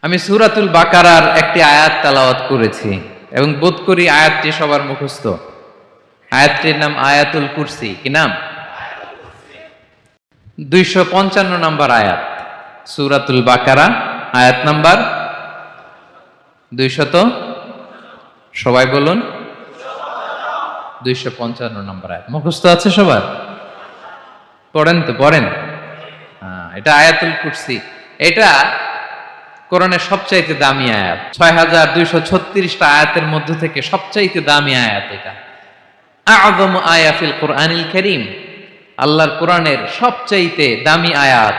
আমি সূরাতুল বাকারার একটি আয়াত তেলাওয়াত করেছি এবং বোধ করি আয়াতটি সবার মুখস্থ। আয়াতটির নাম আয়াতুল কুরসি। কি নাম? 255 নম্বর আয়াত, সূরাতুল বাকারা, আয়াত নাম্বার 200। সবাই বলুন, 255 নম্বর আয়াত। মুখস্থ আছে সবার? পড়েন তো, পড়েন। এটা আয়াতুল কুরসি। এটা কোরআনের সবচাইতে দামি আয়াত। 6236টা আয়াতের মধ্য থেকে সবচাইতে দামি আয়াত এটা। আযমু আয়া ফিল কুরআনিল কারীম, আল্লাহর কোরআনের সবচাইতে দামি আয়াত,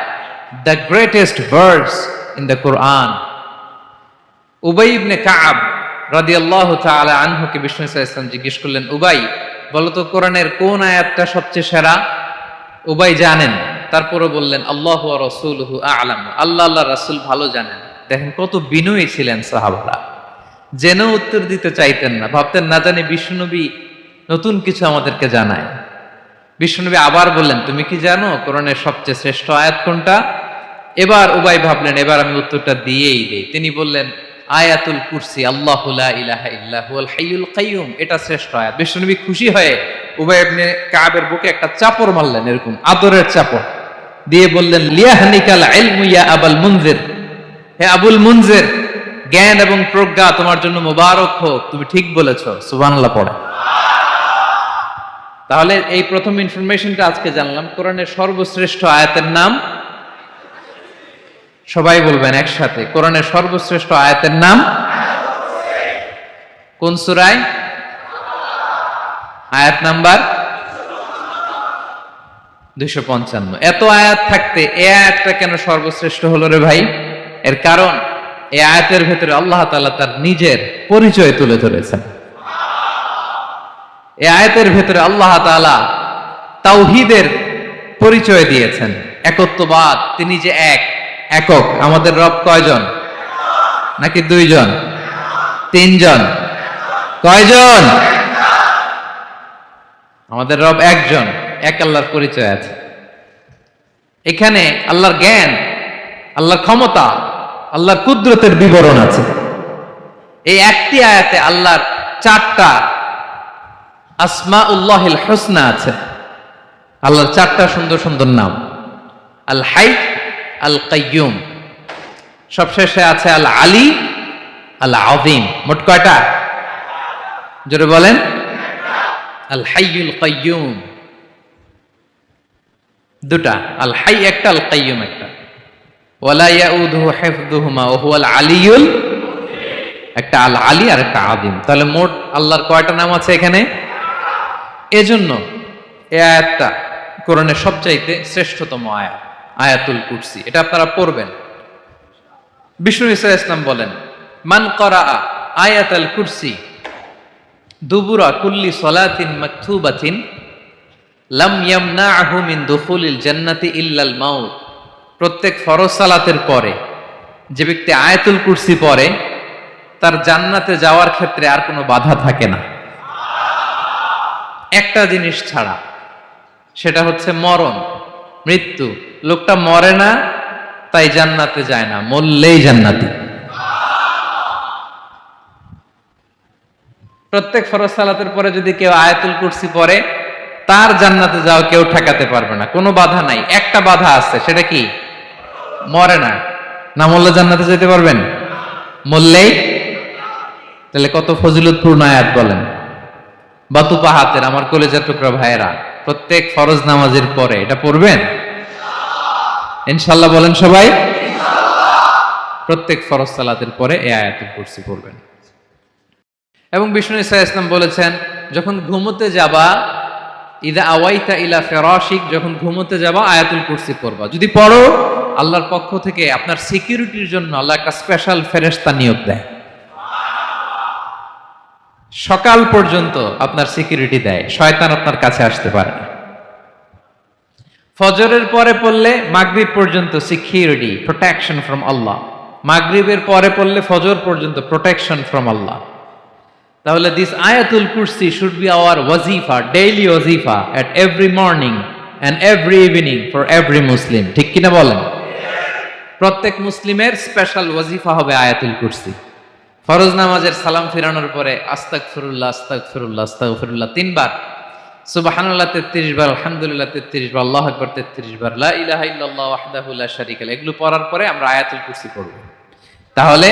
the greatest verse in the Quran. Ubai Ibne Kab রাদিয়াল্লাহু তাআলা আনহুকে বিষ্ণু সাল্লাল্লাহু আলাইহি ওয়াসাল্লাম জিজ্ঞেস করলেন, উবাই বলো তো কোরআনের কোন আয়াতটা সবচেয়ে সেরা? উবাই জানেন, তারপরে বললেন আল্লাহু ওয়া রাসূলুহু আ'লাম, আল্লাহ আল্লাহর রাসূল ভালো জানেন। দেখেন কত বিনয়ী ছিলেন সাহাবারা, জেনেও উত্তর দিতে চাইতেন না, ভাবতেন না জানি বিশ্বনবী নতুন কিছু আমাদেরকে জানায়। বিশ্বনবী আবার বললেন, তুমি কি জানো কোরআনের সবচেয়ে শ্রেষ্ঠ আয়াত কোনটা? এবার উবাই ভাবলেন এবার আমি উত্তরটা দিয়েই দেই। তিনি বললেন আয়াতুল কুরসি, আল্লাহু লা ইলাহা ইল্লা হুয়াল হাইয়ুল কাইয়ুম, এটা শ্রেষ্ঠ আয়াত। বিশ্বনবী খুশি হয়ে উবাই ইবনে কাবের বুকে একটা চাপড় মারলেন, এরকম আদরের চাপড় দিয়ে বললেন, লিয়াহনিকাল ইলমু ইয়া আবুল মুনজির, হে আবুল মুনজির, জ্ঞান এবং প্রজ্ঞা তোমার জন্য মোবারক হোক, তুমি ঠিক বলেছো। সুবহানাল্লাহ পড়ে। তাহলে এই প্রথম ইনফরমেশনটা আজকে জানলাম, কোরআনের সর্বশ্রেষ্ঠ আয়াতের নাম, সবাই বলবেন একসাথে, কোরআনের সর্বশ্রেষ্ঠ আয়াতের নাম কোন সূরায়? আয়াত নাম্বার 255। এত আয়াত থাকতে এই আয়াতটা কেন সর্বশ্রেষ্ঠ হলো রে ভাই? এর কারণ এই আয়াতের ভেতরে আল্লাহ তাআলা তার নিজের পরিচয় তুলে ধরেছেন। এই আয়াতের ভেতরে আল্লাহ তাআলা তাওহীদের পরিচয় দিয়েছেন, একত্ববাদ, তিনি যে একক। আমাদের রব কয়জন? নাকি দুইজন? তিনজন? কয়জন? আমাদের রব একজন, এক আল্লাহর পরিচয় আছে। এখানে আল্লাহর জ্ঞান, আল্লাহর ক্ষমতা, আল্লাহর কুদরতের বিবরণ আছে। এই একটি আয়াতে আল্লাহর 4টা আসমাউল্লাহিল হুসনা আছে। আল্লাহর 4টা সুন্দর সুন্দর নাম, আল হাই, আল কাইয়ুম, সবশেষে আছে আল আলী, আল আযীম। মোট কয়টা? জোরে বলেন। আল হাইয়ুল কাইয়ুম 2টা, আল হাই একটা, আল কাইয়ুম একটা। ওয়ালা ইয়াউদুহু হিফযুহুমা ওয়া হুয়াল আলিয়ুল, একটা আল আলী আর একটা আযীম। তাহলে মোট আল্লাহর কয়টা নাম আছে এখানে? এজন্য এই আয়াতটা কোরআনের সবচাইতে শ্রেষ্ঠতম আয়াত, আয়াতুল কুরসি। এটা আপনারা পড়বেন। বিষ্ণু ঈসা ইসলাম বলেন, মান ক্বারা আয়াতুল কুরসি দুবুরা কুল্লি সালাতিন মাকতুবাতিন লাম ইয়ামনাহু মিন দুখুলিল জান্নাতি ইল্লাল মাউত। প্রত্যেক ফরজ সালাতের পরে যে ব্যক্তি আয়াতুল কুরসি পড়ে তার জান্নাতে যাওয়ার ক্ষেত্রে আর কোনো বাধা থাকে না, একটা জিনিস ছাড়া, সেটা হচ্ছে মরণ, মৃত্যু। লোকটা মরে না তাই জান্নাতে যায় না, মরলেই জান্নাতি। প্রত্যেক ফরজ সালাতের পরে যদি কেউ আয়াতুল কুরসি পড়ে তার জান্নাতে যাওয়া কেউ ঠেকাতে পারবে না, কোনো বাধা নাই। একটা বাধা আছে, সেটা কি? মরে না। না মরলে জান্নাতে যেতে পারবেন? মরলেই। তাহলে কত ফজিলতপূর্ণ আয়াত বলেন। বাতুপা হাতের আমার কলেজের টুকরা ভাইয়েরা, প্রত্যেক ফরজ নামাজের পরে এটা পড়বেন ইনশাআল্লাহ। বলেন সবাই, প্রত্যেক ফরজ সালাতের পরে এই আয়াতুল কুরসি পড়বেন। এবং বিষ্ণু ঈসা ইসলাম বলেছেন, যখন ঘুমোতে যাবা, ইদা আওয়াইতা ইলা ফিরাশিক, যখন ঘুমোতে যাবা আয়াতুল কুরসি পড়বা। যদি পড়ো, আল্লাহর পক্ষ থেকে আপনার সিকিউরিটির জন্য আল্লাহ একটা স্পেশাল ফেরেশতা নিয়োগ দেয়, সকাল পর্যন্ত আপনার সিকিউরিটি দেয়, শয়তান আপনার কাছে আসতে পারে না। ফজরের পরে পড়লে মাগরিব পর্যন্ত সিকিউরিটি, প্রোটেকশন ফ্রম আল্লাহ। মাগরিবের পরে পড়লে ফজর পর্যন্ত প্রোটেকশন ফ্রম আল্লাহ। তাহলে this Ayatul Kursi should be our wazifa, daily wazifa at every morning and every evening for every Muslim. ঠিক কিনা বলেন? প্রত্যেক মুসলিমের স্পেশাল ওয়াজিফা হবে আয়াতুল কুরসি। ফরজ নামাজের সালাম ফিরানোর পরে আস্তাগফিরুল্লাহ আস্তাগফিরুল্লাহ আস্তাগফিরুল্লাহ 3 বার, সুবহানাল্লাহ 33 বার, আলহামদুলিল্লাহ 33 বার, আল্লাহু আকবার 33 বার, লা ইলাহা ইল্লাল্লাহ ওয়াহদাহু লা শারীকা লাহু, এগুলো পড়ার পরে আমরা আয়াতুল কুরসি পড়ব। তাহলে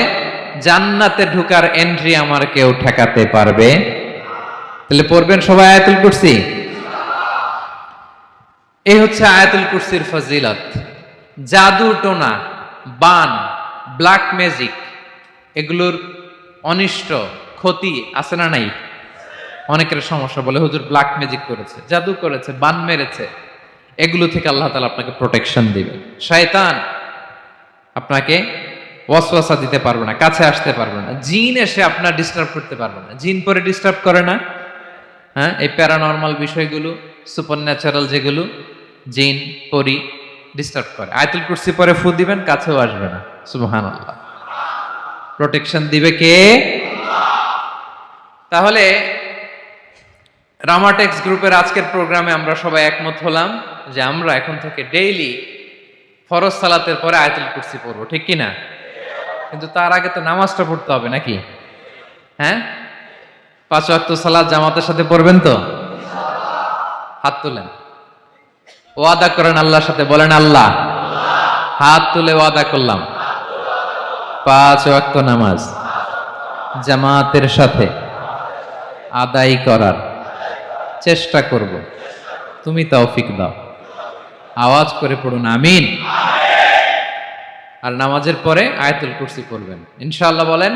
জান্নাতে ঢোকার এন্ট্রি আমার কেউ ঠেকাতে পারবে? তাহলে পড়বেন সবাই আয়াতুল কুরসি। এই হচ্ছে আয়াতুল কুরসির ফজিলত। জাদু টোনা, বান, ব্ল্যাক ম্যাজিক, এগুলোর অনিষ্ট ক্ষতি আছে না নাই? অনেকের সমস্যা, বলে হুজুর ব্ল্যাক ম্যাজিক করেছে, জাদু করেছে, বান মেরেছে, এগুলো থেকে আল্লাহ তাআলা আপনাকে প্রোটেকশন দিবে। শয়তান আপনাকে ওয়াসওয়াসা দিতে পারবে না, কাছে আসতে পারবে না। জিন এসে আপনার ডিস্টার্ব করতে পারবে না। জিন পরে ডিস্টার্ব করে না? হ্যাঁ, এই প্যারানরমাল বিষয়গুলো, সুপারন্যাচারাল যেগুলো, জিন পরি ডিস্টার্ব করে। আয়াতুল কুরসি পরে ফু দিবেন, কাছেও আসবে না। সুবহানাল্লাহ। প্রোটেকশন দিবে কে? তাহলে রামাটেক্স গ্রুপের আজকের প্রোগ্রামে আমরা সবাই একমত হলাম যে আমরা এখন থেকে ডেইলি ফরজ সালাতের পরে আয়াতুল কুরসি পড়বো, ঠিক কি না? কিন্তু তার আগে তো নামাজটা পড়তে হবে নাকি? হ্যাঁ, 5 ওয়াক্ত সালাত জামাতের সাথে পড়বেন তো? হাত তুলেন, ওয়াদা করেন আল্লাহর সাথে, বলেন আল্লাহ, হাত তুলে ওয়াদা করলাম 5 ওয়াক্ত নামাজ জামাতের সাথে আদায় করার চেষ্টা করব, তুমি তৌফিক দাও। আওয়াজ করে পড়ুন আমিন। আর নামাজের পরে আয়াতুল কুরসি পড়বেন ইনশাআল্লাহ, বলেন।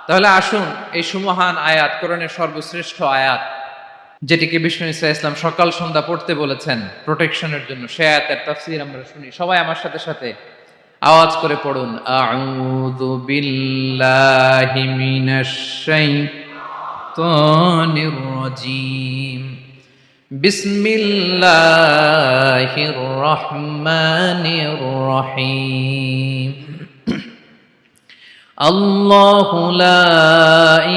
তাহলে আসুন এই সুমহান আয়াত, কোরআনের সর্বশ্রেষ্ঠ আয়াত, যেটিকে বিষ্ণু ঈসা ইসলাম সকাল সন্ধ্যা পড়তে বলেছেন প্রোটেকশনের জন্য, সে আয়াতের তাফসীর আমরা শুনি। সবাই আমার সাথে সাথে আওয়াজ করে পড়ুন, আউযু বিল্লাহি মিনাশ শাইতানির রাজীম, বিসমিল্লাহির রহমানির রহিম। আল্লাহু লা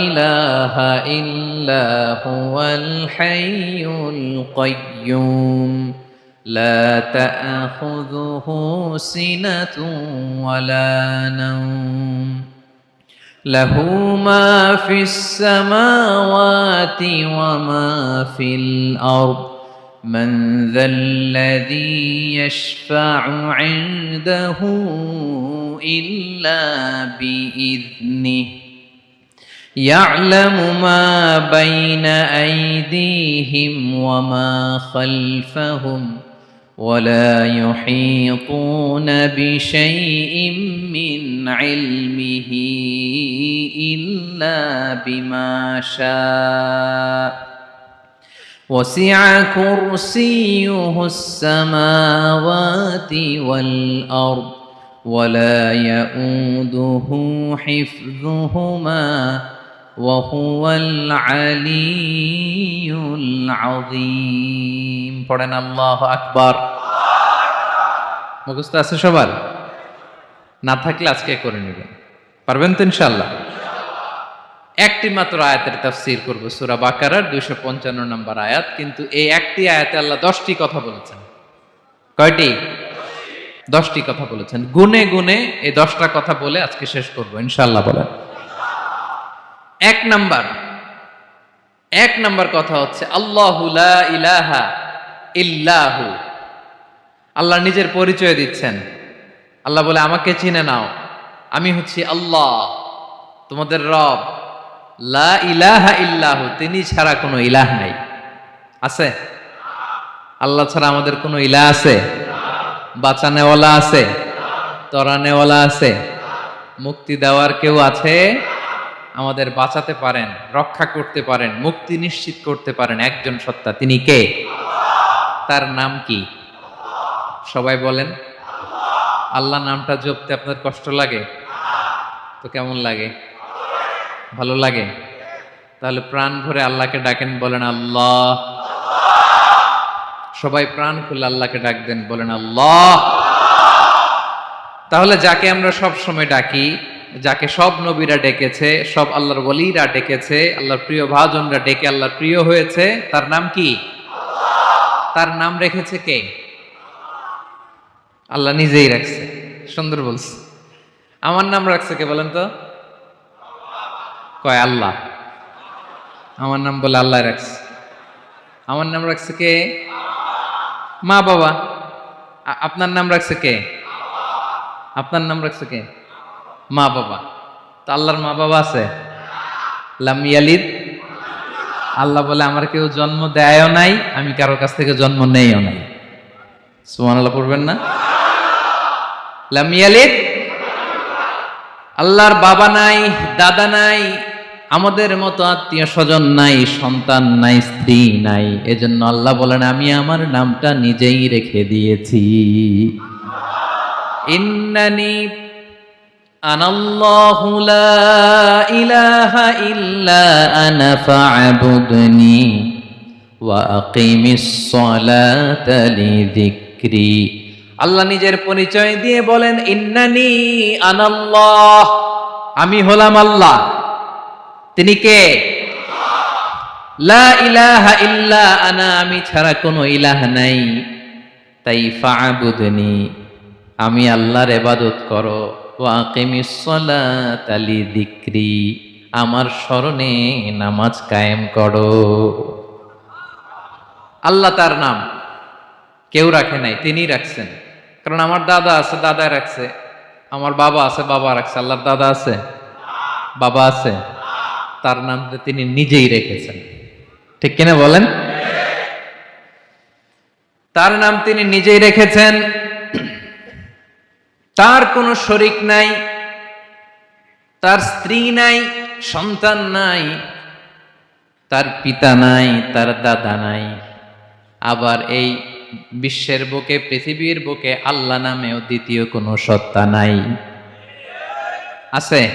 ইলাহা ইল্লা হুয়াল হাইয়ুল কাইয়্যুম, লা তা'খুযুহু সিনাতুন ওয়ালা নাওম, লাহু মা ফিস সামাওয়াতি ওয়া মা ফিল আরদ, মান যাল্লাযী ইয়াশফা'ু 'ইনদাহু ইল্লা বিইذনিহি, ইয়া'লামু মা বাইনা আইদিহিম ওয়া মা খালফাহুম, ولا يحيطون بشيء من علمه إلا بما شاء، وسع كرسيه السماوات والأرض، ولا يؤوده حفظهما، وهو العلي العظيم। পড়েন আল্লাহু আকবার। মুখস্থ আছে সবার? না থাকলে আজকে করে নেবেন, পারবেন তো ইনশাআল্লাহ। একটি মাত্র আয়াতের তাফসীর করব, সূরা বাকারার 255 নম্বর আয়াত। কিন্তু এই একটি আয়াতে আল্লাহ 10টি কথা বলেছেন। কয়টি? 10টি কথা বলেছেন। গুনে গুনে এই 10টা কথা বলে আজকে শেষ করব ইনশাআল্লাহ, বলেন। এক নাম্বার কথা হচ্ছে আল্লাহু লা ইলাহা ইল্লাহু। আল্লাহ নিজের পরিচয় দিচ্ছেন। আল্লাহ বলে, আমাকে চিনে নাও, আমি হচ্ছি আল্লাহ, তোমাদের রব। লা ইলাহা ইল্লাহু, তিনি ছাড়া কোনো ইলাহ নাই। আছে? আল্লাহ ছাড়া আমাদের কোনো ইলাহ আছে? বাঁচানেওয়ালা আছে? তরানেওয়ালা আছে? মুক্তি দেওয়ার কেউ আছে? আমাদের বাঁচাতে পারেন, রক্ষা করতে পারেন, মুক্তি নিশ্চিত করতে পারেন একজন সত্তা, তিনি কে? তার নাম কি? সবাই বলেন। আল্লাহ নামটা জপতে আপনার কষ্ট লাগে তো কেমন লাগে? ভালো লাগে? তাহলে প্রাণ ভরে আল্লাহকে ডাকেন, বলেন আল্লাহ। সবাই প্রাণ খুলে আল্লাহকে ডাক দেন, বলেন আল্লাহ। তাহলে যাকে আমরা সব সময় ডাকি, যাকে সব নবীরা ডেকেছে, সব আল্লাহর ওলীরা ডেকেছে, আল্লাহর প্রিয় ভাজনরা ডেকে আল্লাহর প্রিয় হয়েছে, তার নাম কি? তার নাম রেখেছে কে? আল্লাহ নিজেই রাখছে। সুন্দর বলছে। আমার নাম রাখছে কে বলেন তো? কয় আল্লাহ। আমার নাম বলে আল্লাহ রাখছে। আমার নাম রাখছে কে? মা বাবা। আপনার নাম রাখছে কে? আপনার নাম রাখছে কে? মা বাবা। তো আল্লাহর মা বাবা আছে? লাম ইয়ালিদ। আল্লাহ বলে আমার কেউ জন্ম দেয়ও নাই, আমি কারোর কাছ থেকে জন্ম নেইও নাই। সুবহানাল্লাহ পড়বেন না? লাম ইয়ালিদ। আল্লাহর বাবা নাই, দাদা নাই, আমাদের মতো আত্মীয় স্বজন নাই, সন্তান নাই, স্ত্রী নাই। এজন্য আল্লাহ বলেন আমি আমার নামটা নিজেই রেখে দিয়েছি। ইন্নানি আনাল্লাহু লা ইলাহা ইল্লা আনা ফা'বুদনি ওয়া আকিমিস সালাতা লিযিকরি। আল্লাহ নিজের পরিচয় দিয়ে বলেন ইন্নানি আনাল্লাহ, আমি হলাম আল্লাহ। তিনি কে? লা ইলাহা ইল্লা আনা, আমি ছাড়া কোনো ইলাহ নাই। তাই ফা'বুদনি, আমি আল্লাহর ইবাদত করো। ওয়া আকিমিস সালাতা লিযিকরি, আমার স্মরণে নামাজ কায়েম করো। আল্লাহ তার নাম কেউ রাখে নাই, তিনি রাখছেন। কারণ আমার দাদা আছে, দাদা রাখছে। আমার বাবা আছে, বাবা রাখছে। আল্লাহর দাদা আছে? বাবা আছে? তার নাম তিনি নিজেই রেখেছেন। ঠিক কিনা বলেন? তার নাম তিনি নিজেই রেখেছেন। তার কোনো শরীক নাই, তার স্ত্রী নাই, সন্তান নাই, তার পিতা নাই, তার দাদা নাই। আবার এই বিশ্বের বুকে, পৃথিবীর বুকে আল্লাহ নামেও দ্বিতীয় কোনো সত্তা নাই। আছে?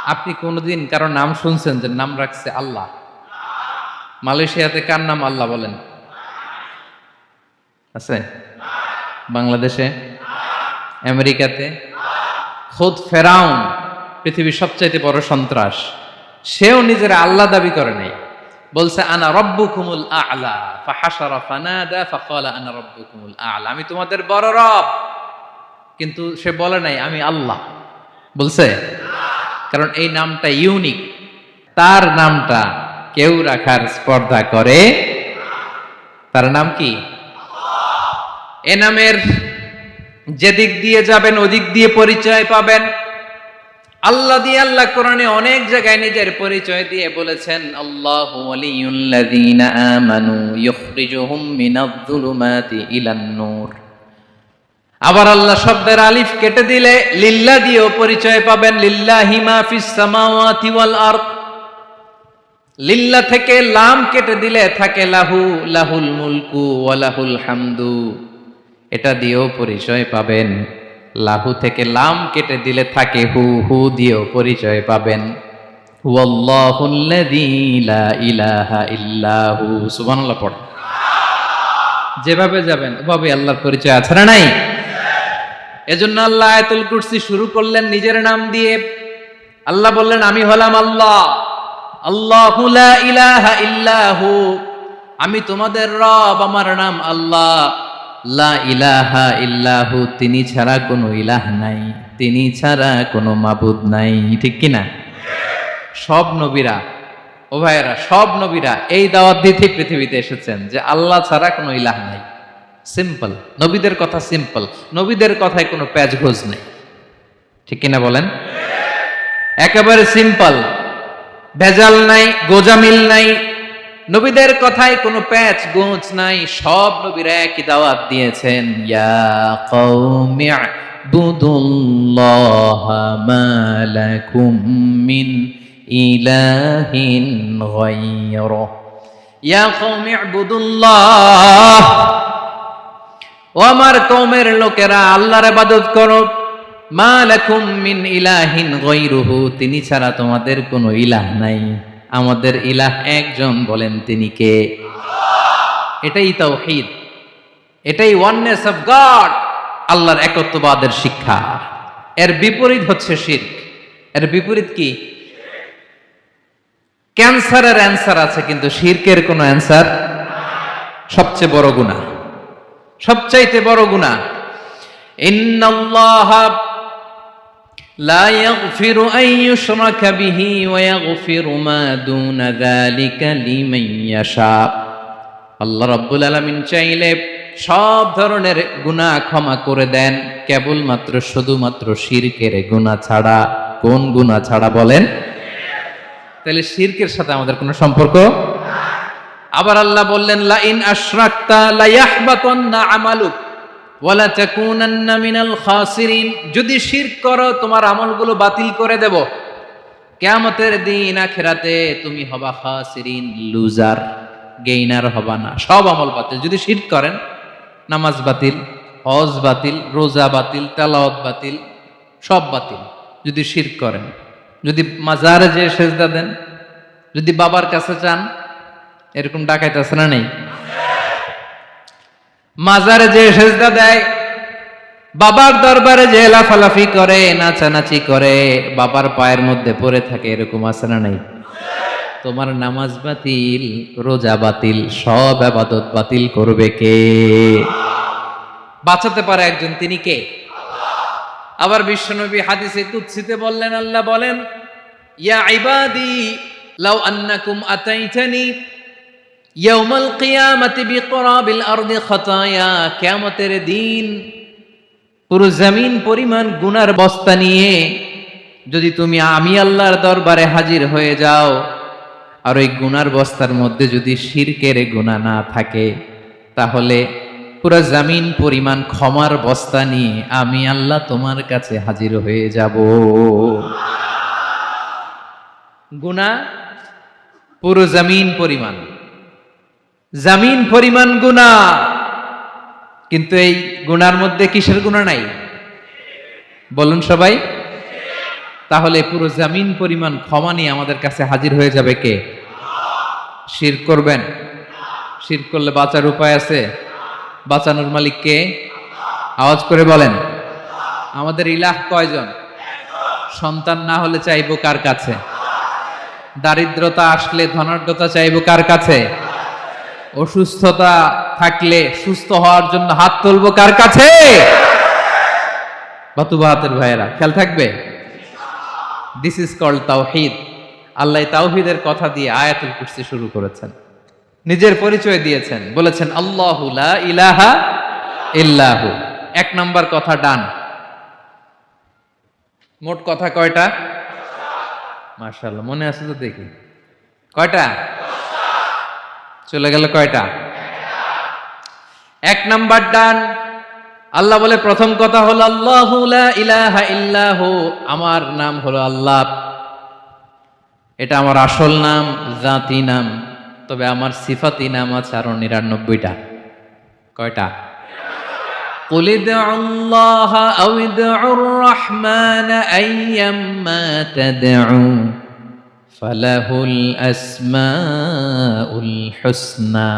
আপনি কোনোদিন কারো নাম শুনছেন যে নাম রাখছে আল্লাহ? মালয়েশিয়াতে কার নাম আল্লাহ বলেন? আছে? বাংলাদেশে? আমেরিকাতে? খোদ ফেরাউন, পৃথিবীর সবচাইতে বড় সন্ত্রাস, সেও নিজের আল্লাহ দাবি করে নাই। বলছে আনা রব্বুকুমুল আ'লা, ফাহাশারা ফানাদা ফাকালা আনা রব্বুকুমুল আ'লা, আমি তোমাদের বড় রব। কিন্তু সে বলে নাই আমি আল্লাহ। বলছে? কারণ এই নামটা ইউনিক। তার নামটা কেউ রাখার স্পর্ধা করে। তার নাম কি? এ নামের যেদিক দিয়ে যাবেন ওদিক দিয়ে পরিচয় পাবেন। আল্লাহ দিয়ে আল্লাহ কোরআনে অনেক জায়গায় নিজের পরিচয় দিয়ে বলেছেন আল্লাহু ওয়ালিয়ুল্লাযীনা আমানু ইখরিজুহুম মিনায-যুলুমাতি ইলান-নূর। আবার আল্লাহ শব্দের আলিফ কেটে দিলে লিল্লাহ দিয়েও পরিচয় পাবেন। লিল্লাহি মা ফিস সামাওয়াতি ওয়াল আরদ। লিল্লাহ থেকে লাম কেটে দিলে থাকে লাহু, লাহুল মুলকু ওয়া লাহুল হামদু। এটা দিয়েও পরিচয় পাবেন। লাহু থেকে লাম কেটে দিলে থাকে হু, হু দিয়েও পরিচয় পাবেন। ওয়াল্লাহুল্লাযী লা ইলাহা ইল্লাহু। সুবহানাল্লাহ পড়ে। যেভাবে যাবেন ওভাবে আল্লাহর পরিচয় আছে না নাই? এজন্য আল্লাহ আয়াতুল কুরসি শুরু করলেন নিজের নাম দিয়ে। আল্লাহ বললেন আমি হলাম আল্লাহ। আল্লাহু লা ইলাহা ইল্লাহু, আমি তোমাদের রব, আমার নাম আল্লাহ। লা ইলাহা ইল্লাহু, তিনি ছাড়া কোনো ইলাহ নাই, তিনি ছাড়া কোনো মাবুদ নাই। ঠিক কিনা? সব নবীরা, ও ভাইয়েরা, সব নবীরা এই দাওয়াত দিতে পৃথিবীতে এসেছেন যে আল্লাহ ছাড়া কোনো ইলাহ নাই। সিম্পল। নবীদের কথা সিম্পল, নবীদের কথায় কোনো প্যাচ ঘোষ নেই। ঠিক কিনা বলেন? একেবারে সিম্পল, ভেজাল নাই, গোজামিল নাই। নবীদের কথায় কোনো প্যাচ গোঁচ নাই। সব নবীরা একই দাওয়াত দিয়েছেন, ইয়া কওমি ইবুদুল্লাহা মা লাকুম মিন ইলাহিন গায়রুহু। ইয়া কওমি ইবুদুল্লাহ, ও আমার কওমের লোকেরা আল্লাহর ইবাদত করো। মা লাকুম মিন ইলাহিন গায়রুহু, তিনি ছাড়া তোমাদের কোনো ইলাহ নাই। আমাদের ইলাহ একজন, বলেন তিনি কে? এটাই তাওহীদ, এটাই ওয়াননেস অফ গড, আল্লাহর একত্ববাদের শিক্ষা। এর বিপরীত হচ্ছে শিরক। এর বিপরীত কি? ক্যান্সারের অ্যান্সার আছে কিন্তু শিরকের কোনো অ্যান্সার। সবচেয়ে বড় গুনাহ, সবচাইতে বড় গুনাহ। ইন্নাল্লাহা লা ইয়াগফিরু আন ইউশরাকা বিহি ওয়া ইয়াগফিরু মা দুনা যালিকা লিমান ইয়াশা। আল্লাহ রাব্বুল আলামিন চাইলে সব ধরনের গুনাহ ক্ষমা করে দেন, কেবলমাত্র শুধুমাত্র শিরকের গুনাহ ছাড়া। কোন গুনাহ ছাড়া বলেন? তাহলে শিরকের সাথে আমাদের কোনো সম্পর্ক। আবার আল্লাহ বললেন, লা ইন আশরাকতা লা ইয়াহবাতান্না আমালুক ওয়া লা তাকুনান্না মিনাল খাসিরিন। যদি শিরক করো তোমার আমলগুলো বাতিল করে দেব, কিয়ামতের দিন আখিরাতে তুমি হবা খাসিরিন, লুজার, গেইনার হবা না। সব আমল বাতিল। যদি শিরক করেন, নামাজ বাতিল, হজ বাতিল, রোজা বাতিল, তেলাওয়াত বাতিল, সব বাতিল যদি শিরক করেন। যদি মাজারে যে সেজদা দেন, যদি বাবার কাছে চান, এরকম ডাকাইত আছে না নেই? মাজারে যে সেজদা দেয়, বাবার দরবারে যে লাফালাফি করে, নাচানাচি করে, বাবার পায়ের মধ্যে পড়ে থাকে, এরকম আছে না নেই? তোমার নামাজ বাতিল, রোজা বাতিল, সব ইবাদত বাতিল করবে কে? বাঁচাতে পারে একজন, তিনি কে? আবার বিশ্বনবী হাদিসে কুদসিতে বললেন, আল্লাহ বলেন, ইয়া ইবাদি লাউ আন্নাকুম আতাইতানি ইয়াউমাল কিয়ামাতি বিকরাবিল আরদি খাতায়া। কিয়ামতের দিন পুরো জমিন পরিমাণ গুনার বস্তা নিয়ে যদি তুমি আমি আল্লাহর দরবারে হাজির হয়ে যাও, আর ওই গুনার বস্তার মধ্যে যদি শিরকের গুনাহ না থাকে, তাহলে পুরো জমিন পরিমাণ ক্ষমার বস্তা নিয়ে আমি আল্লাহ তোমার কাছে হাজির হয়ে যাব। গুনাহ পুরো জমিন পরিমাণ, জমিন পরিমাণ গুনাহ, কিন্তু এই গুনার মধ্যে কিসের গুনাহ নাই? বলুন সবাই। তাহলে পুরো জমিন পরিমাণ ক্ষমা নিয়ে আমাদের কাছে হাজির হয়ে যাবে কে? শিরক করবেন? শিরক করলে বাঁচার উপায় আছে? বাঁচানোর মালিক কে? আওয়াজ করে বলেন। আমাদের ইলাহ কয়জন? সন্তান না হলে চাইবো কার কাছে? দারিদ্রতা আসলে ধনাঢ্যতা চাইবো কার কাছে? অসুস্থতা থাকলে সুস্থ হওয়ার জন্য হাত তুলবো কার কাছে? বাতুবাহাতের ভাইয়েরা, খেয়াল থাকবে। This is called tawhid. Allah তাওহীদের কথা দিয়ে আয়াতুল কুরসি শুরু করেছেন, নিজের পরিচয় দিয়েছেন, বলেছেন আল্লাহু লা ইলাহা ইল্লাহু। এক নাম্বার কথা ডান। মোট কথা কয়টা? মাশাআল্লাহ, মনে আছে তো দেখি। কয়টা? চলে গেল কয়টা? এক নাম্বার ডান। আল্লাহ বলে প্রথম কথা হলো আল্লাহু লা ইলাহা ইল্লাহু, আমার নাম হলো আল্লাহ। এটা আমার আসল নাম, জাতি নাম। তবে আমার সিফাতি নাম আছে আরো ৯৯টা। কয়টা? কুল ইদউল্লাহা আও ইদউর রাহমান আইয়াম্মা তাদউ ফালাহুল আসমাউল হুসনা।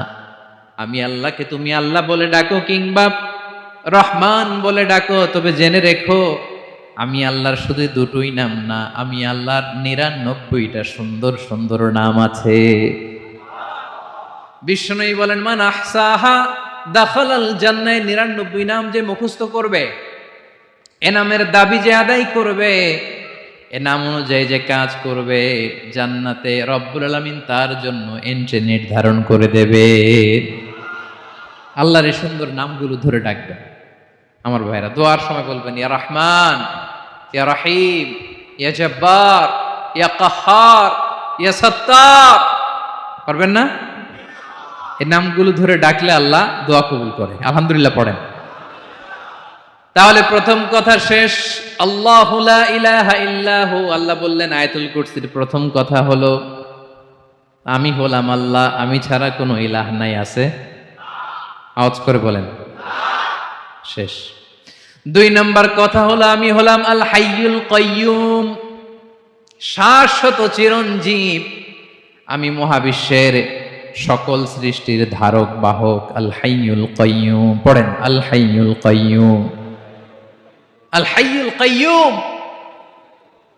আমি আল্লাহকে তুমি আল্লাহ বলে ডাকো কিংবা রহমান বলে ডাকো, তবে জেনে রেখো আমি আল্লাহর শুধু দুটোই নাম না, আমি আল্লাহর ৯৯টা সুন্দর সুন্দর নাম আছে। বিষ্ণুই বলেন, মান আহসাহা দাখালাল জান্নাহ। ৯৯ নাম যে মুখস্থ করবে, এ নামের দাবি যে আদায় করবে, এ নাম অনুযায়ী যে কাজ করবে, জান্নাতে রব্বুল আলামিন তার জন্য এন্ট্রি নির্ধারণ করে দেবে। আল্লাহর এই সুন্দর নামগুলো ধরে ডাকবেন। আমার ভাইরা, দোয়ার সময় বলবেন ইয়া রহমান, ইয়া রহিম, ইয়া জব্বার, ইয়া কাহ্হার, ইয়া সত্তার। পারবেন না? এই নামগুলো ধরে ডাকলে আল্লাহ দোয়া কবুল করে। আলহামদুলিল্লাহ পড়েন। তাহলে প্রথম কথা শেষ। আল্লাহু লা ইলাহা ইল্লাহু। আল্লাহ বললেন আয়াতুল কুরসির প্রথম কথা হলো আমি হলাম আল্লাহ, আমি ছাড়া কোনো ইলাহ নাই। আছে? আওয়াজ করে বলেন। শেষ। ২ নম্বর কথা হলো আমি হলাম আল হাইয়ুল কাইয়ুম, শাশ্বত চিরঞ্জীব। আমি মহাবিশ্বের সকল সৃষ্টির ধারক বাহক। আল হাইয়ুল কাইয়ুম। পড়েন আল হাইয়ুল কাইয়ুম। আল হাইয়ুল কাইয়ুম,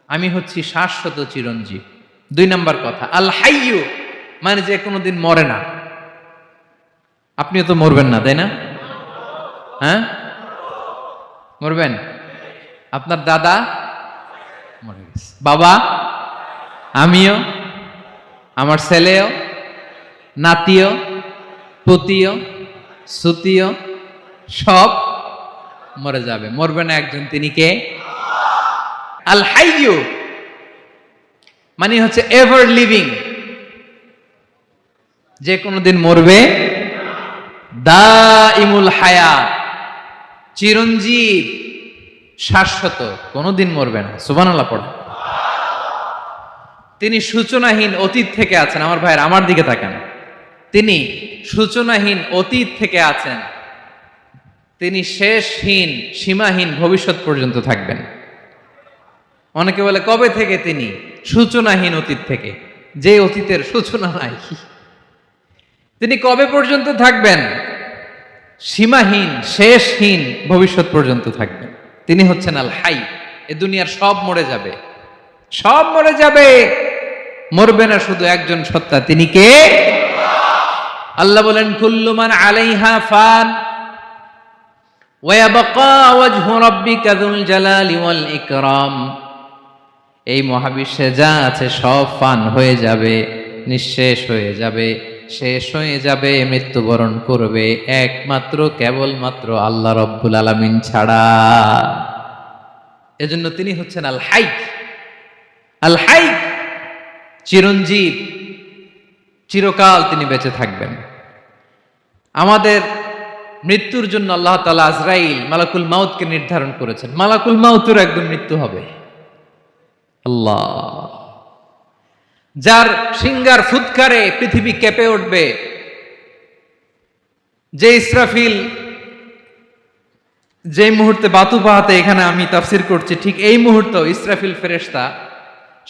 আমি হচ্ছি শাশ্বত চিরঞ্জীব। ২ নম্বর কথা, আল হাইয়ু মানে যে কোনোদিন মরে না। আপনিও তো মরবেন না, তাই না? হ্যাঁ, মরবেন? আপনার দাদা মরে গেছে, বাবা, আমিও, আমার ছেলেও, নাতিও, পুতিও, সুতিও সব মরে যাবে। মরবে না একজন, তিনি কে? আল হাইয়্যু মানে হচ্ছে এভার লিভিং, যে কোনোদিন মরবে। দাইমুল হায়াত, চিরঞ্জীব, শাশ্বত, কোনোদিন মরবে না। সুবহানাল্লাহ পড়ে। তিনি সূচনাহীন অতীত থেকে আছেন। আমার ভাইয়ের, আমার দিকে তাকান। তিনি সূচনাহীন অতীত থেকে আছেন, তিনি শেষহীন সীমাহীন ভবিষ্যৎ পর্যন্ত থাকবেন। অনেকে বলে কবে থেকে? তিনি সূচনাহীন অতীত থেকে, যে অতীতের সূচনা নাই। তিনি কবে পর্যন্ত থাকবেন? সীমাহীন শেষহীন ভবিষ্যৎ পর্যন্ত থাকবেন। তিনি হচ্ছেন আল হাই। এ দুনিয়ার সব মরে যাবে, সব মরে যাবে, মরবে না শুধু একজন সত্তা, তিনি কে? আল্লাহ বলেন কুল্লু মান আলাইহা ফান ওয়া ইয়াবকা ওয়াজহু রাব্বিকা যুল জালালি ওয়াল ইকরাম। এই মহাবিশ্বে যা আছে সব ফান হয়ে যাবে, নিঃশেষ হয়ে যাবে, শেষ হয়ে যাবে, মৃত্যুবরণ করবে, একমাত্র কেবলমাত্র আল্লাহ রব্বুল আলামিন ছাড়া। এজন্য তিনি হচ্ছেন আল হাই। আল হাই চিরঞ্জীব, চিরকাল তিনি বেঁচে থাকবেন। আমাদের মৃত্যুর জন্য আল্লাহ তাআলা আজরাইল মালাকুল মাউতকে নির্ধারণ করেছেন। মালাকুল মাউতের একদম মৃত্যু হবে। আল্লাহ, যার সিঙ্গার ফুৎকারে পৃথিবী কেঁপে উঠবে, যে ইসরাফিল যে মুহূর্তে বাতু পাহাতে এখানে আমি তাফসির করছি, ঠিক এই মুহূর্তে ইসরাফিল ফেরেশতা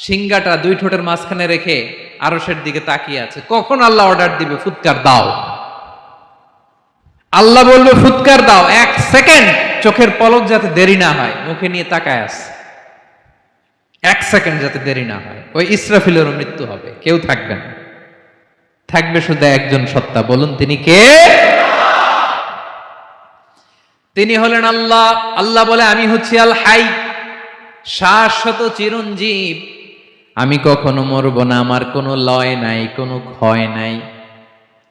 সিঙ্গাটা দুই ঠোঁটের মাঝখানে রেখে আরশের দিকে তাকিয়ে আছে। কখন আল্লাহ অর্ডার দিবে ফুৎকার দাও, আল্লাহ বলবে ফুৎকার দাও, এক সেকেন্ড চোখের পলক যাতে দেরি না হয়, মুখে নিয়ে তাকায় আছে, এক সেকেন্ড যাতে দেরি না হয়। ওই ইসরাফিলেরও মৃত্যু হবে, কেউ থাকবে না, থাকবে শুধু একজন সত্তা। বলুন তিনি কে? তিনি হলেন আল্লাহ। আল্লাহ বলে আমি হচ্ছি আল হাই, শাশ্বত চিরঞ্জীব, আমি কখনো মরব না, আমার কোনো লয় নাই, কোনো ক্ষয় নাই,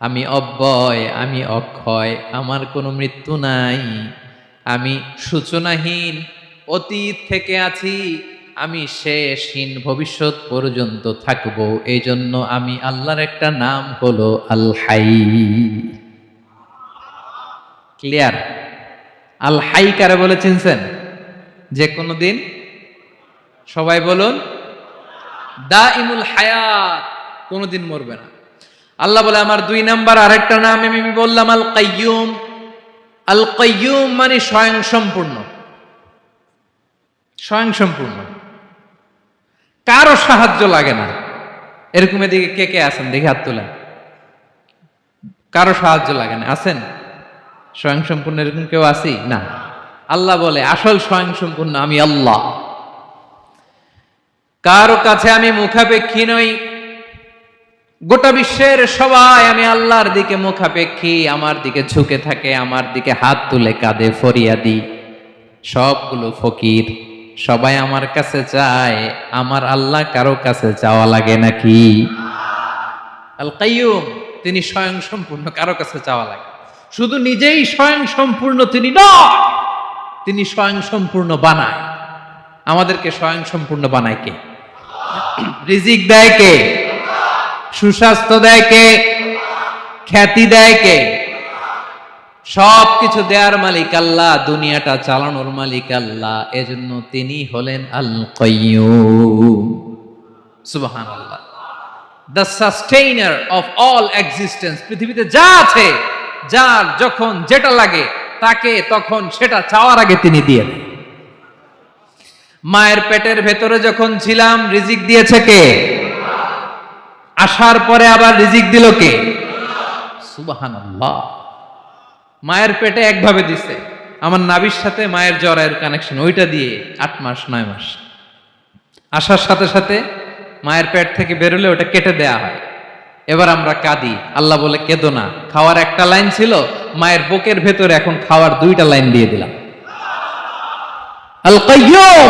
আমি অব্যয়, আমি অক্ষয়, আমার কোনো মৃত্যু নাই, আমি সূচনাহীন অতীত থেকে আছি, আমি শেষহীন ভবিষ্যৎ পর্যন্ত থাকবো। এই জন্য আমি আল্লাহর একটা নাম হলো আল হাই। ক্লিয়ার? আল হাই কারে বলে চিনছেন? যে কোনো দিন, সবাই বলুন, দাইমুল হায়াত, কোনোদিন মরবে না। আল্লাহ বলে আমার দুই নাম্বার আরেকটা নাম আমি বললাম আল কাইয়ুম। আল কাইয়ুম মানে স্বয়ং সম্পূর্ণ, স্বয়ং সম্পূর্ণ, কারো সাহায্য লাগে না। এরকম এদিকে কে কে আছেন দেখে হাত তোলেন। কারো সাহায্য লাগে না, আছেন? স্বয়ং সম্পূর্ণ এরকম কেউ আছি না? আল্লাহ বলে আসল স্বয়ং সম্পূর্ণ আমি আল্লাহ। কারো কাছে আমি মুখাপেক্ষী নই, গোটা বিশ্বের সবাই আমি আল্লাহর দিকে মুখাপেক্ষী, আমার দিকে ঝুঁকে থাকে, আমার দিকে হাত তুলে কাঁদে ফরিয়াদি, সবগুলো ফকির, সবাই আমার কাছে চায়। আমার আল্লাহ কারো কাছে চাওয়া লাগে নাকি? আল কাইয়ুম, তিনি স্বয়ং সম্পূর্ণ, কারো কাছে চাওয়া লাগে। শুধু নিজেই স্বয়ং সম্পূর্ণ তিনি নয়, তিনি স্বয়ং সম্পূর্ণ বানায়। আমাদেরকে স্বয়ং সম্পূর্ণ বানায় কে? রিজিক দেয় কে? সুস্বাস্থ্য দেয় কে? খ্যাতি দেয় কে? সবকিছু দেয়ার মালিক আল্লাহ, দুনিয়াটা চালানোর মালিক আল্লাহ। এজন্য তিনি হলেন আল কাইয়ুম। সুবহানাল্লাহ। The sustainer of all existence. পৃথিবীতে যা আছে, যার যখন যেটা লাগে তাকে তখন সেটা চাওয়ার আগে তিনি দিয়ে দেন। মায়ের পেটের ভেতরে যখন ছিলাম রিজিক দিয়েছে কে? আসার পরে আবার রিজিক দিল কে? সুবহানাল্লাহ। মায়ের পেটে একভাবে দিছে, আমার নাভির সাথে মায়ের জরায়ুর কানেকশন, ওইটা দিয়ে 8 মাস 9 মাস। আসার সাথে সাথে মায়ের পেট থেকে বেরোলে ওটা কেটে দেয়া হয়। এবার আমরা কাঁদি, আল্লাহ বলে কেঁদো না, খাওয়ার একটা লাইন ছিল, মায়ের বুকের ভেতরে এখন খাওয়ার 2টা লাইন দিয়ে দিলাম। আল কাইয়ুম,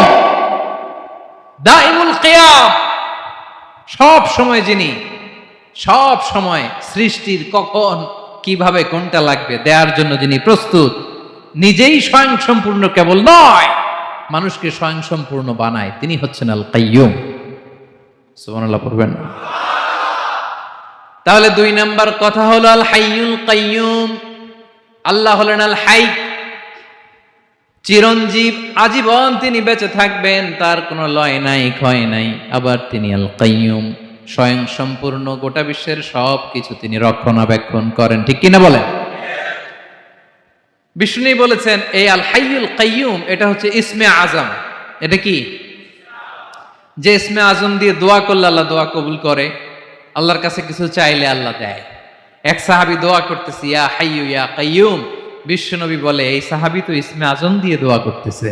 দাইমুল কিয়াম, সব সময় যিনি, সব সময় সৃষ্টির কখন কিভাবে কোনটা লাগবে দেওয়ার জন্য যিনি প্রস্তুত, নিজেই স্বয়ং সম্পূর্ণ কেবল নয়, মানুষকে স্বয়ং সম্পূর্ণ বানায়, তিনি হচ্ছেন আল কাইয়ুম। সুবহানাল্লাহ পড়বেন। তাহলে 2 নাম্বার কথা হলো আল হাইয়ুল কাইয়ুম। আল্লাহ হলেন আল হাই, চিরঞ্জীব, আজীবন তিনি বেঁচে থাকবেন, তার কোনো লয় নাই, ক্ষয় নাই। আবার তিনি আল কাইয়ুম, স্বয়ং সম্পূর্ণ, গোটা বিশ্বের সব কিছু তিনি রক্ষণাবেক্ষণ করেন, ঠিক কিনা বলেন? বিষ্ণু বলেছেন এই আল হাইয়ুল কাইয়ুম এটা হচ্ছে ইসমে আজম। এটা কি? যে ইসমে আজম দিয়ে দোয়া করলে আল্লাহ দোয়া কবুল করে, আল্লাহর কাছে কিছু চাইলে আল্লাহ দেয়। এক সাহাবী দোয়া করতেছে ইয়া হাইয়ু ইয়া কাইয়ুম, বিশ্বনবী বলে এই সাহাবী তো ইসমে আজম দিয়ে দোয়া করতেছে।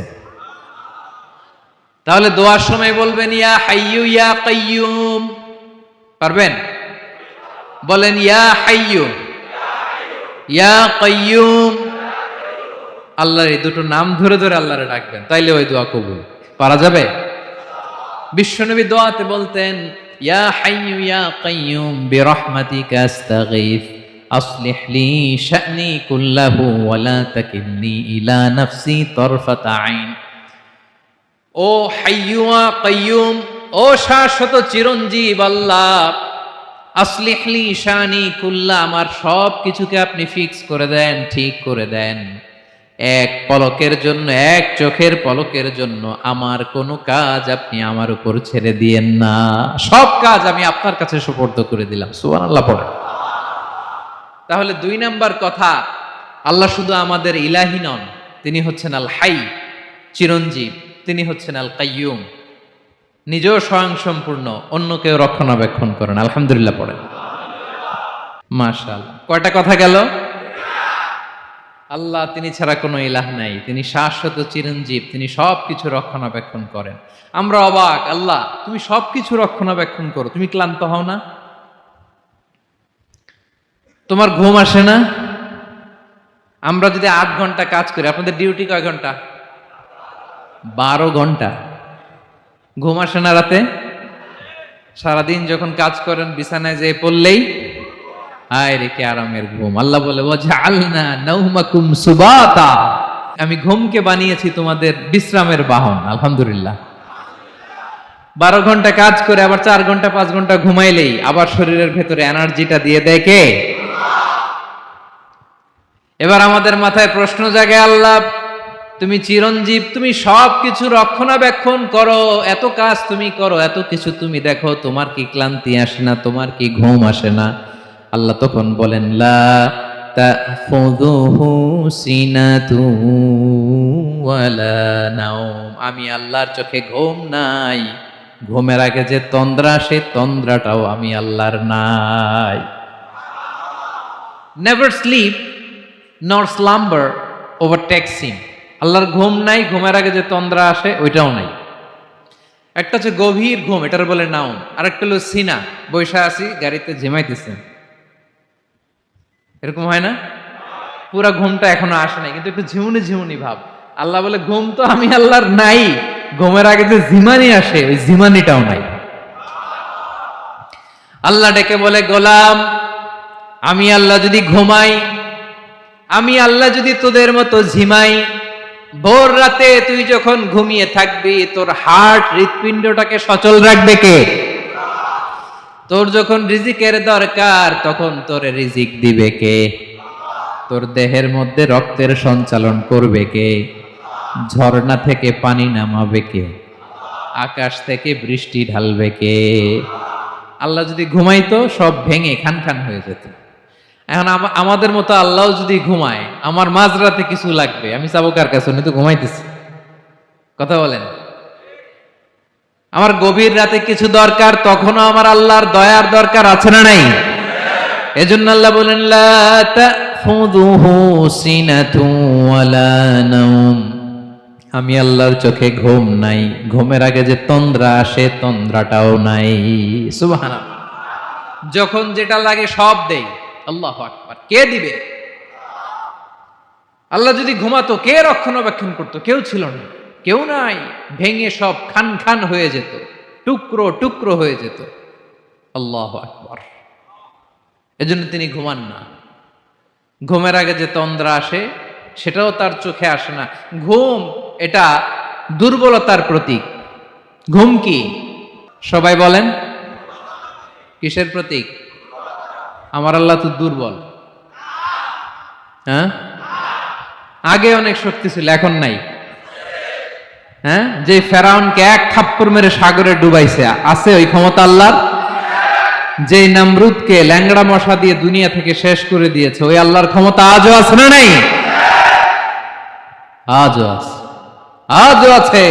তাহলে দোয়ার সময় বলবেন ইয়া হাইয়ু ইয়া কাইয়ুম, পারবেন? বলেন ইয়া হাইয়ু ইয়া কাইয়ুম। আল্লাহর এই দুটো নাম ধরে ধরে আল্লাহরে ডাকবেন, তাইলে ওই দোয়া কবুল। পারা যাবে? বিশ্বনবী দোয়াতে বলতেন ইয়া হাইয়ু ইয়া কাইয়ুম বিরহমাতিকা আস্তাগীথ আসলিহ লি শা'নি কুল্লাহু ওয়া লা তাকিলনি ইলা নাফসি তারফাতা আইন। ও হাইয়ু ওয়া কাইয়ুম, ও শাশ্বত চিরঞ্জীব আল্লাহ, আসলিহ লি শা'নি কুল্লাহ, আমার সব কিছুকে আপনি ফিক্স করে দেন, ঠিক করে দেন। এক পলকের জন্য, এক চোখের পলকের জন্য আমার কোনো কাজ আপনি আমার উপর ছেড়ে দিয়েন না, সব কাজ আমি আপনার কাছে সুপর্দ করে দিলাম। সুবহানাল্লাহ পড়ে। তাহলে 2 নাম্বার কথা, আল্লাহ শুধু আমাদের ইলাহি নন, তিনি হচ্ছেন আল হাই, চিরঞ্জীব, তিনি হচ্ছেন আল কাইয়ুম, নিজেও স্বয়ং সম্পূর্ণ, অন্যকেও রক্ষণাবেক্ষণ করেন। আলহামদুলিল্লাহ পড়েন। মাশাআল্লাহ। কয়টা কথা গেল? আল্লাহ তিনি ছাড়া কোনো ইলাহ নাই, তিনি শাশ্বত চিরঞ্জীব, তিনি সব কিছু রক্ষণাবেক্ষণ করেন। আমরা অবাক, আল্লাহ তুমি সব কিছু রক্ষণাবেক্ষণ করো, তুমি ক্লান্ত হও না? তোমার ঘুম আসে না? আমরা যদি 8 ঘন্টা কাজ করি, আপনাদের ডিউটি কয় ঘন্টা? 12 ঘন্টা। ঘুম আসে না রাতে? সারাদিন যখন কাজ করেন বিছানায় যেয়ে পড়লেই হায় রে কি আরামের ঘুম। আল্লাহ বলে ওয়াজআলনা নাওমাকুম সুবাতা, আমি ঘুমকে বানিয়েছি তোমাদের বিশ্রামের বাহন। আলহামদুলিল্লাহ। 12 ঘন্টা কাজ করে আবার 4 ঘন্টা 5 ঘন্টা ঘুমাইলেই আবার শরীরের ভেতরে এনার্জিটা দিয়ে দেয় কে? এবার আমাদের মাথায় প্রশ্ন জাগে, আল্লাহ তুমি চিরঞ্জীব, তুমি সব কিছু রক্ষণাবেক্ষণ করো, এত কাজ তুমি করো, এত কিছু তুমি দেখো, তোমার কি ক্লান্তি আসে না? তোমার কি ঘুম আসে না? আল্লাহ তখন বলেন লা তাখুযুহু সিনাতু ওয়ালা নাওম, আমি আল্লাহর চোখে ঘুম নাই, ঘুমের আগে যে তন্দ্রা, সে তন্দ্রাটাও আমি আল্লাহর নাই। নেভার স্লিপ নর স্লাম্বার ওভারটেকস হিম। আল্লাহর ঘুম নাই, ঘুমের আগে যে তন্দ্রা আসে ওইটাও নাই। একটা হচ্ছে গভীর ঘুম, এটার বলে নাওম, আর একটা হলো সিনা, বৈশা আছি গাড়িতে ঝিমাইতেছেন, এরকম হয় না? পুরা ঘুমটা এখনো আসে নাই, কিন্তু একটু ঝিমুনি ঝিমুনি ভাব। আল্লাহ বলে ঘুম তো আমি আল্লাহর নাই, ঘুমের আগে যে ঝিমানি আসে ওই ঝিমানিটাও নাই। আল্লাহ ডেকে বলে গোলাম, আমি আল্লাহ যদি ঘুমাই, আমি আল্লাহ যদি তোদের মতো ঝিমাই, ভোর রাতে তুই যখন ঘুমিয়ে থাকবি তোর হার্ট, হৃৎপিণ্ডটাকে সচল রাখবে কে? তোর যখন রিজিকের দরকার তখন তোর রিজিক দিবে কে? তোর দেহের মধ্যে রক্তের সঞ্চালন করবে কে? ঝর্ণা থেকে পানি নামাবে কে? আকাশ থেকে বৃষ্টি ঢালবে কে? আল্লাহ যদি ঘুমাইতো সব ভেঙে খান খান হয়ে যেত। এখন আমাদের মতো আল্লাহ যদি ঘুমায়, আমার মাঝরাতে কিছু লাগবে, আমি যাবো কার কাছে? উনি তো ঘুমাইতেছে। কথা বলেন। আমার গভীর রাতে কিছু দরকার, তখনও আমার আল্লাহর দয়ার দরকার আছে না নাই? এজন্য আল্লাহ বলেন লা তাখুযুহু সিনাতু ওয়ালা নাওম, আমি আল্লাহর চোখে ঘুম নাই, ঘুমের আগে যে তন্দ্রা আসে তন্দ্রাটাও নাই। সুবহানাল্লাহ। যখন যেটা লাগে সব দেই। আল্লাহু আকবার। কে দিবে? আল্লাহ যদি ঘুমাতো কে রক্ষণাবেক্ষণ করতো? কেউ ছিল না। কেউ নাই, ভেঙে সব খান খান হয়ে যেত, টুকরো টুকরো হয়ে যেত। আল্লাহু আকবার। এজন্য তিনি ঘুমান না। ঘুমের আগে যে তন্দ্রা আসে সেটাও তার চোখে আসে না। ঘুম এটা দুর্বলতার প্রতীক। ঘুম কি? সবাই বলেন, কিসের প্রতীক? আমার আল্লাহ তো দুর্বল। হ্যাঁ, আগে অনেক শক্তি ছিল, এখন নাই। হ্যাঁ, যে ফেরাউনকে এক থাপ্পড় মেরে সাগরে ডুবাইছে, আছে ওই ক্ষমতা আল্লাহর? যে নমরুদকে ল্যাংড়া মশা দিয়ে দুনিয়া থেকে শেষ করে দিয়েছে, ওই আল্লাহর ক্ষমতা আজও আছে না নাই? আজও আছে, আজও আছে।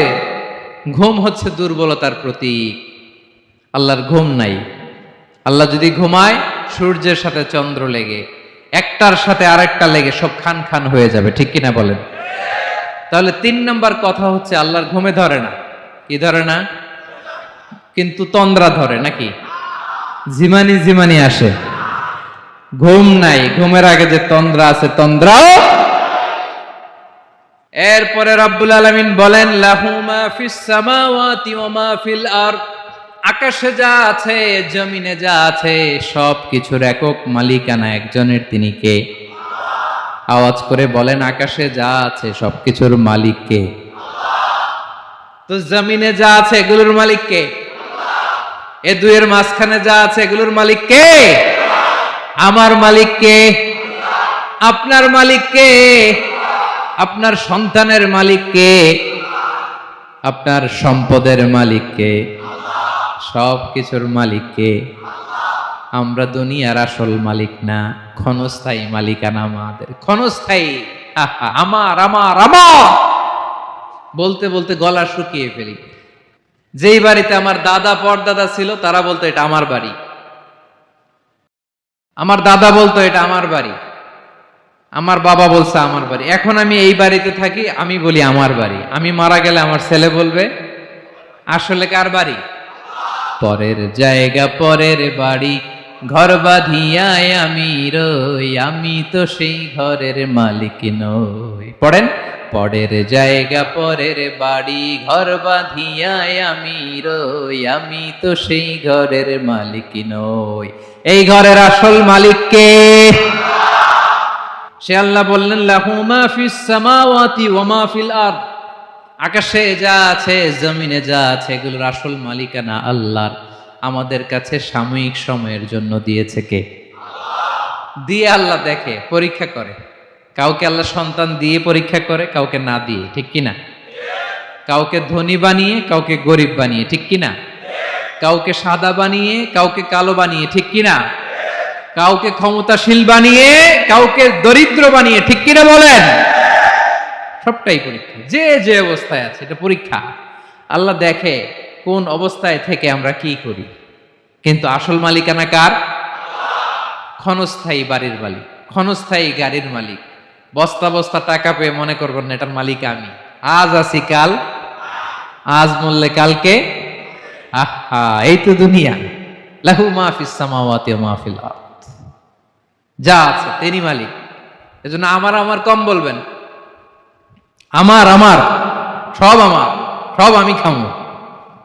ঘুম হচ্ছে দুর্বলতার প্রতীক। আল্লাহর ঘুম নাই। আল্লাহ যদি ঘুমায়, সূর্যের সাথে চন্দ্র লেগে, একটার সাথে আরেকটা লেগে সব খান খান হয়ে যাবে, ঠিক কিনা বলেন? তাহলে 3 নম্বর কথা হচ্ছে আল্লাহর ঘুমে ধরে না। কি ধরে না? কিন্তু তন্দ্রা ধরে নাকি? জিমানি জিমানি আসে। ঘুম নাই, ঘুমের আগে যে তন্দ্রা আছে, তন্দ্রাও। এরপরে রব্বুল আলামিন বলেন, লাহু মা ফিস সামাওয়াতি ওয়া মা ফিল আরদ। আকাশে যা আছে, জমিনে যা আছে, সব কিছুর একক মালিকানা একজনের। তিনি কে? আওয়াজ করে বলেন, আকাশে যা আছে সবকিছুর মালিক কে? তো জমিনে যা আছে এগুলোর মালিক কে? এ দুয়ের মাঝখানে যা আছে এগুলোর মালিক কে? আমার মালিক কে? আপনার মালিক কে? আপনার সন্তানের মালিক কে? আপনার সম্পদের মালিক কে? সব কিছুর মালিক কে? আমরা দুনিয়ার আসল মালিক না, ক্ষণস্থায়ী মালিকানা আমাদের। ক্ষণস্থায়ী। আমার আমার আমার বলতে বলতে গলা শুকিয়ে ফেলি। যেই বাড়িতে আমার দাদা পরদাদা ছিল, তারা বলতো এটা আমার বাড়ি। আমার দাদা বলতো এটা আমার বাড়ি, আমার বাবা বলছে আমার বাড়ি। এখন আমি এই বাড়িতে থাকি, আমি বলি আমার বাড়ি। আমি মারা গেলে আমার ছেলে বলবে আসলে কার বাড়ি? পরের জায়গা পরের বাড়ি, ঘর বাঁধিয়ায় আমি রই, আমি তো সেই ঘরের মালিক নই। পড়েন, পরের জায়গা পরের বাড়ি, ঘর বাঁধিয়ায় আমি রই, আমি তো সেই ঘরের মালিক নই। এই ঘরের আসল মালিক কে? সে আল্লাহ বললেন, লাহু মা ফিস সামাওয়াতি ওয়া মা ফিল আরদ। আকাশে যা আছে, জমিনে যা আছে, এগুলোর আসল মালিকানা আল্লাহর। আমাদের কাছে সাময়িক সময়ের জন্য দিয়েছে কে? দিয়ে আল্লাহ দেখে, পরীক্ষা করে। কাউকে আল্লাহ সন্তান দিয়ে পরীক্ষা করে, কাউকে না দিয়ে, ঠিক কিনা? কাউকে ধনী বানিয়ে, কাউকে গরিব বানিয়ে, ঠিক কিনা? কাউকে সাদা বানিয়ে, কাউকে কালো বানিয়ে, ঠিক কিনা? কাউকে ক্ষমতাশীল বানিয়ে, কাউকে দরিদ্র বানিয়ে, ঠিক কিনা বলেন? সবটাই পরীক্ষা। যে যে অবস্থায় আছে এটা পরীক্ষা। আল্লাহ দেখে কোন অবস্থায় থেকে আমরা কি করি। কিন্তু আসল মালিকানা কার? ক্ষণস্থায়ী বাড়ির মালিক, ক্ষণস্থায়ী গাড়ির মালিক। বস্তা বস্তা টাকা পেয়ে মনে করবেন না এটার মালিক আমি। আজ আছি কাল, আজ মরলে কালকে। আহা, এই তো দুনিয়া। লাহু মা ফিস সামাওয়াতি ওয়া মা ফিল আরদ। যা আছে তিনি মালিক। এজন্য আমার আমার কম বলবেন। আমার আমার সব আমার, সব আমি খামো,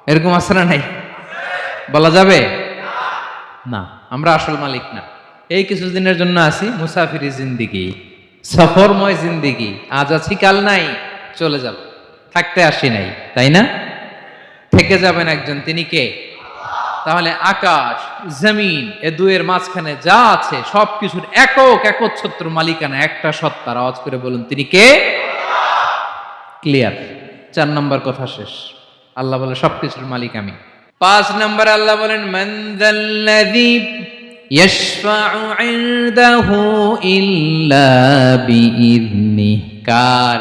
এরকম আছে না নাই? বলা যাবে না। আমরা আসল মালিক না। এই কিছুদিনের জন্য আছি, মুসাফিরি জিন্দিগি, সফরময় জিন্দিগি। আজ আছি কাল নাই, চলে যাব। থাকতে আসি নাই, তাই না? থেকে যাবেন একজন, তিনি কে? তাহলে আকাশ জমিন এ দুয়ের মাঝখানে যা আছে সবকিছুর একক একচ্ছত্র মালিকানা একটা সত্তার। আওয়াজ করে বলুন, তিনি কে? ক্লিয়ার। 4 নম্বর কথা শেষ। আল্লাহ বলে সবকিছুর মালিক আমি। 5 নম্বর আল্লাহ বলেন, মান যাল্লাযী ইয়াশফাউ ইনদাহু ইল্লা বিইযনিহি। কার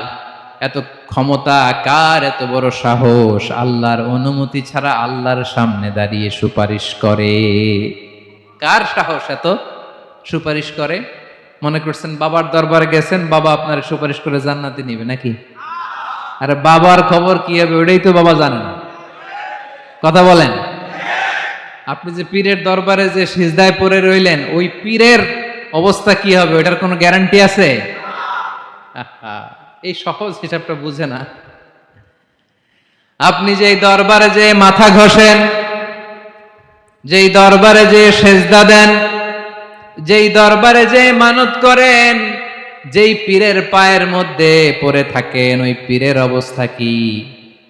এত ক্ষমতা, কার এত বড় সাহস, আল্লাহর অনুমতি ছাড়া আল্লাহর সামনে দাঁড়িয়ে সুপারিশ করে? কার সাহস এত সুপারিশ করে? মনে করছেন বাবার দরবারে গেছেন, বাবা আপনার সুপারিশ করে জান্নাতে নিবে নাকি? আরে বাবার খবর কি হবে ওটাই তো বাবা জানে না। কথা বলেন। আপনি যে পীরের দরবারে যে সিজদায় পড়ে রইলেন, ওই পীরের অবস্থা কি হবে ওটার কোনো গ্যারান্টি আছে? এই সহজ হিসাবটা বুঝে না। আপনি যেই দরবারে যে মাথা ঘষেন, যেই দরবারে যে সেজদা দেন, যেই দরবারে যে মানত করেন, যেই পীরের পায়ের মধ্যে পড়ে থাকেন, ওই পীরের অবস্থা কি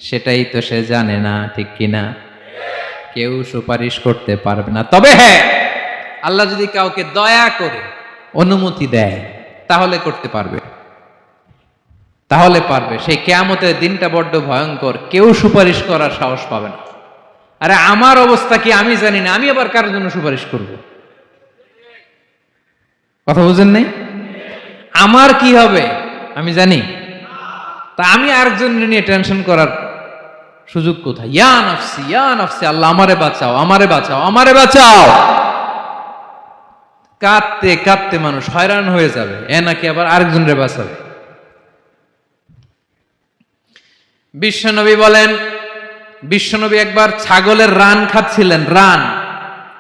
সেটাই তো সে জানে না, ঠিক কিনা? কেউ সুপারিশ করতে পারবে না। তবে হ্যাঁ, আল্লাহ যদি কাউকে দয়া করে অনুমতি দেয় তাহলে করতে পারবে, তাহলে পারবে। সেই কিয়ামতের দিনটা বড্ড ভয়ঙ্কর, কেউ সুপারিশ করার সাহস পাবে না। আরে আমার অবস্থা কি আমি জানি না, আমি আবার কারোর জন্য সুপারিশ করব? কথা বুঝেন নাই? আমার কি হবে আমি জানি, তা আমি আরেকজনের নিয়ে টেনশন করার সুযোগ কোথায়? ইয়া নাফসি ইয়া নাফসি, আল্লাহ আমারে বাঁচাও, আমারে বাঁচাও, আমারে বাঁচাও। কাঁদতে কাঁদতে মানুষ হয়রান হয়ে যাবে, এ নাকি আবার আরেকজনের বাঁচাবে। বিশ্বনবী বলেন, বিশ্বনবী একবার ছাগলের রান খাচ্ছিলেন, রান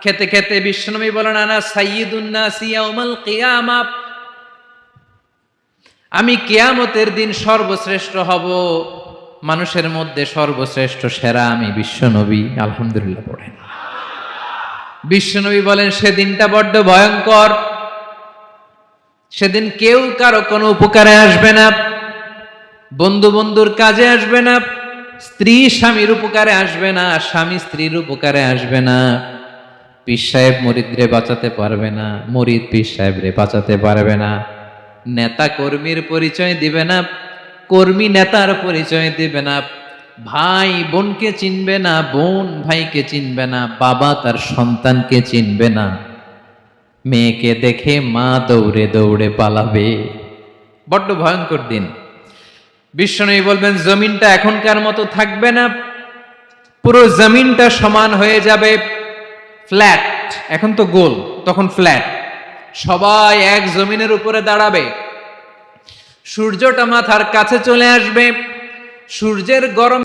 খেতে খেতে বিশ্বনবী বলেন, আনা সাইয়্যিদুন নাসি ইয়াউমাল কিয়ামা, আমি কিয়ামতের দিন সর্বশ্রেষ্ঠ হব, মানুষের মধ্যে সর্বশ্রেষ্ঠ সেরা আমি বিশ্বনবী। আলহামদুলিল্লাহ পড়েন। বিশ্বনবী বলেন, সেদিনটা বড্ড ভয়ঙ্কর, সেদিন কেউ কারো কোনো উপকারে আসবে না, বন্ধু বন্ধুর কাজে আসবে না, স্ত্রী স্বামীর উপকারে আসবে না, স্বামী স্ত্রীর উপকারে আসবে না, পীর সাহেব মুরিদরে বাঁচাতে পারবে না, মুরিদ পীর সাহেবরে বাঁচাতে পারবে না, নেতা কর্মীর পরিচয় দিবে না, কর্মী নেতার পরিচয় দিবে না, ভাই বোনকে চিনবে না, বোন ভাইকে চিনবে না, বাবা তার সন্তানকে চিনবে না, মেয়েকে দেখে মা দৌড়ে দৌড়ে পালাবে। বড্ড ভয়ঙ্কর দিন। বিশ্বনবী বলবেন, জমিনটা এখনকার মতো থাকবে না, পুরো জমিনটা সমান হয়ে যাবে, ফ্ল্যাট। এখন তো গোল, তখন ফ্ল্যাট। সবাই এক জমিনের উপরে দাঁড়াবে, সূর্যটা মাথার কাছে চলে আসবে, সূর্যের গরম